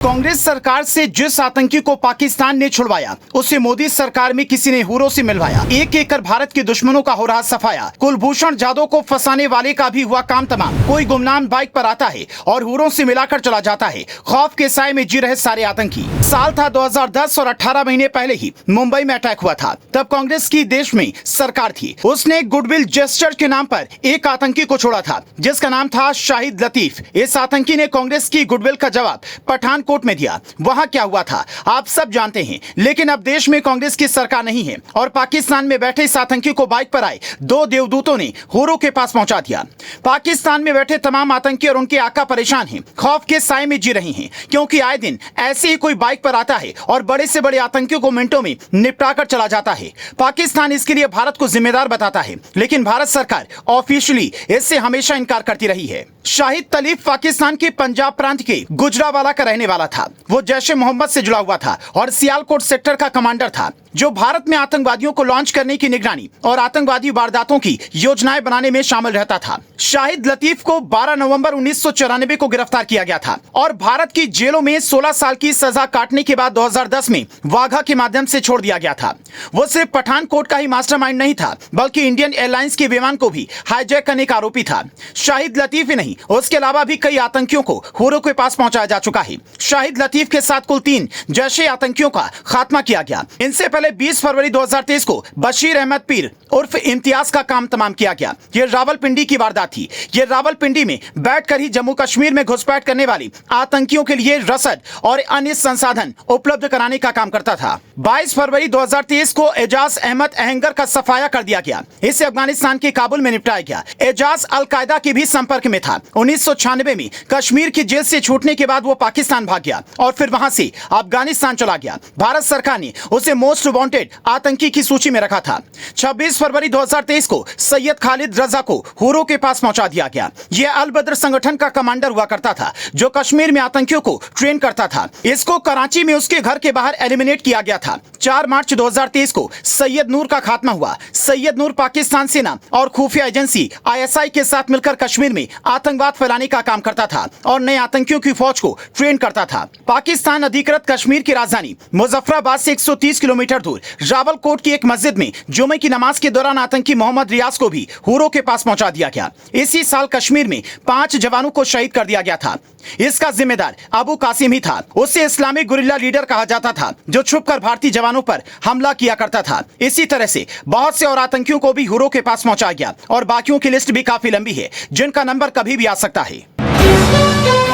कांग्रेस सरकार से जिस आतंकी को पाकिस्तान ने छुड़वाया उसे मोदी सरकार में किसी ने हुरों से मिलवाया। एक एक कर भारत के दुश्मनों का हो रहा सफाया। कुलभूषण जाधव को फंसाने वाले का भी हुआ काम तमाम। कोई गुमनाम बाइक पर आता है और हुरों से मिलाकर चला जाता है। खौफ के साए में जी रहे सारे आतंकी। साल था 2010 और 18 महीने पहले ही मुंबई में अटैक हुआ था। तब कांग्रेस की देश में सरकार थी। उसने गुडविल जेस्चर के नाम पर एक आतंकी को छोड़ा था जिसका नाम था शाहिद लतीफ। इस आतंकी ने कांग्रेस की गुडविल का जवाब पठानकोट में दिया। वहां क्या हुआ था आप सब जानते हैं, लेकिन अब देश में कांग्रेस की सरकार नहीं है और पाकिस्तान में बैठे इस आतंकी को बाइक पर आए दो देवदूतों ने हुरों के पास पहुंचा दिया। पाकिस्तान में बैठे तमाम आतंकी और उनके आका परेशान हैं, खौफ के साए में जी रहे हैं, क्योंकि आए दिन ऐसे ही कोई बाइक पर आता है और बड़े से बड़े आतंकियों को मिनटों में निपटा कर चला जाता है। पाकिस्तान इसके लिए भारत को जिम्मेदार बताता है, लेकिन भारत सरकार ऑफिशियली इससे हमेशा इनकार करती रही है। शाहिद लतीफ पाकिस्तान के पंजाब प्रांत के गुजरावाला का रहने वाला था। वो जैश ए मोहम्मद से जुड़ा हुआ था और सियालकोट सेक्टर का कमांडर था, जो भारत में आतंकवादियों को लॉन्च करने की निगरानी और आतंकवादी वारदातों की योजनाएं बनाने में शामिल रहता था। शाहिद लतीफ को 12 नवंबर 1994 को गिरफ्तार किया गया था और भारत की जेलों में 16 साल की सजा काटने के बाद 2010 में वाघा के माध्यम से छोड़ दिया गया था। वो सिर्फ पठानकोट का ही मास्टरमाइंड नहीं था, बल्कि इंडियन एयरलाइंस के विमान को भी हाईजैक करने का आरोपी था। शाहिद लतीफ ही नहीं, उसके अलावा भी कई आतंकियों को हुरों के पास पहुंचाया जा चुका है। शाहिद लतीफ के साथ कुल 3 जैशे आतंकियों का खात्मा किया गया। इनसे पहले 20 फरवरी 2023 को बशीर अहमद पीर उर्फ इम्तियाज का काम तमाम किया गया। ये रावलपिंडी की वारदात थी। ये रावलपिंडी में बैठकर ही जम्मू कश्मीर में घुसपैठ करने वाली आतंकियों के लिए रसद और अन्य संसाधन उपलब्ध कराने का काम करता था। 22 फरवरी 2023 को एजाज अहमद अहंगर का सफाया कर दिया गया। इसे अफगानिस्तान के काबुल में निपटाया गया। एजाज अलकायदा के भी संपर्क में था। 1996 में कश्मीर की जेल से छूटने के बाद वो पाकिस्तान भाग गया और फिर वहां से अफगानिस्तान चला गया। भारत सरकार ने उसे मोस्ट वांटेड आतंकी की सूची में रखा था। 26 फरवरी 2023 को सैयद खालिद रजा को हुरों के पास पहुंचा दिया गया। यह अल बद्र संगठन का कमांडर हुआ करता था, जो कश्मीर में आतंकियों को ट्रेन करता था। इसको कराची में उसके घर के बाहर एलिमिनेट किया गया था। 4 मार्च 2023 को सैयद नूर का खात्मा हुआ। सैयद नूर पाकिस्तान सेना और खुफिया एजेंसी ISI के साथ मिलकर कश्मीर में आतंकवाद फैलाने का काम करता था और नए आतंकियों की फौज को ट्रेन करता था। पाकिस्तान अधिकृत कश्मीर की राजधानी मुजफ्फराबाद से 130 किलोमीटर दूर रावलकोट की एक मस्जिद में जुमे की नमाज के दौरान आतंकी मोहम्मद रियाज को भी हुरों के पास पहुंचा दिया गया। इसी साल कश्मीर में 5 जवानों को शहीद कर दिया गया था। इसका जिम्मेदार अबू कासिम ही था। उसे इस्लामिक गुरिल्ला लीडर कहा जाता था, जो छुपकर भारतीय जवानों पर हमला किया करता था। इसी तरह से बहुत से और आतंकियों को भी हुरों के पास पहुंचाया गया और बाकियों की लिस्ट भी काफी लंबी है, जिनका नंबर कभी भी आ सकता है।